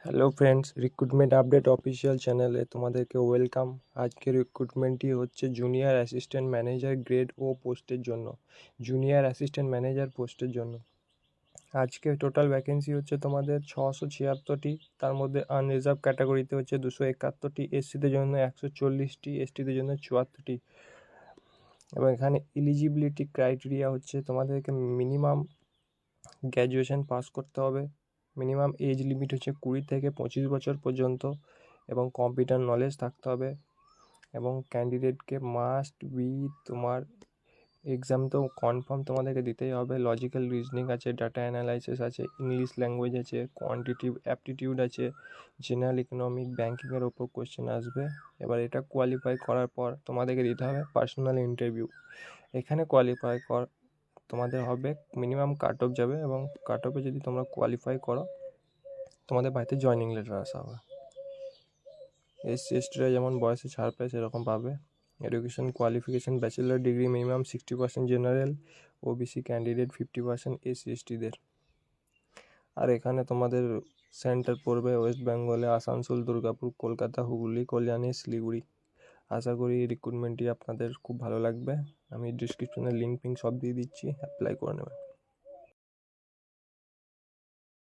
Hello friends, recruitment update official চ্যানেলে তোমাদেরকে welcome. আজকের রিক্রুটমেন্টটি হচ্ছে জুনিয়র অ্যাসিস্ট্যান্ট ম্যানেজার গ্রেড ও পোস্টের জন্য। জুনিয়র অ্যাসিস্ট্যান্ট ম্যানেজার পোস্টের জন্য আজকে টোটাল ভ্যাকেন্সি হচ্ছে তোমাদের 676টি। তার মধ্যে আনরিজার্ভ ক্যাটাগরিতে হচ্ছে 271টি, এসসিদের জন্য 140টি, এসটিদের জন্য 74টি। এবং এখানে এলিজিবিলিটি ক্রাইটেরিয়া হচ্ছে তোমাদেরকে মিনিমাম গ্র্যাজুয়েশন পাস করতে হবে। মিনিমাম এজ লিমিট হচ্ছে 20 থেকে 25 বছর পর্যন্ত এবং কম্পিউটার নলেজ থাকতে হবে। এবং ক্যান্ডিডেটকে মাস্ট বি তোমার এক্সাম তো কনফার্ম তোমাদেরকে দিতেই হবে। লজিক্যাল রিজনিং আছে, ডাটা অ্যানালাইসিস আছে, ইংলিশ ল্যাঙ্গুয়েজ আছে, কোয়ান্টিটিভ অ্যাপটিটিউড আছে, জেনারেল ইকোনমিক ব্যাঙ্কিংয়ের ওপর কোশ্চেন আসবে। এবার এটা কোয়ালিফাই করার পর তোমাদেরকে দিতে হবে পার্সোনাল ইন্টারভিউ। এখানে কোয়ালিফাই তোমাদের হবে, মিনিমাম কাট অফ যাবে এবং কাট অফে যদি তোমরা কোয়ালিফাই করো তোমাদের বাড়িতে জয়নিং লেটার আসা হবে। এসসি এসটিরা যেমন বয়সে ছাড় পায় সেরকম পাবে। Education qualification bachelor degree, minimum 60% general, OBC candidate 50%, SC এসটিদের। আর এখানে তোমাদের সেন্টার পড়বে ওয়েস্ট বেঙ্গলে আসানসোল, দুর্গাপুর, কলকাতা, হুগলি, কল্যাণী, শিলিগুড়ি। আশা করি এই রিক্রুটমেন্টটি আপনাদের খুব ভালো লাগবে। আমি ডিসক্রিপশনে লিঙ্ক সব দিয়ে দিচ্ছি, অ্যাপ্লাই করে নেবেন।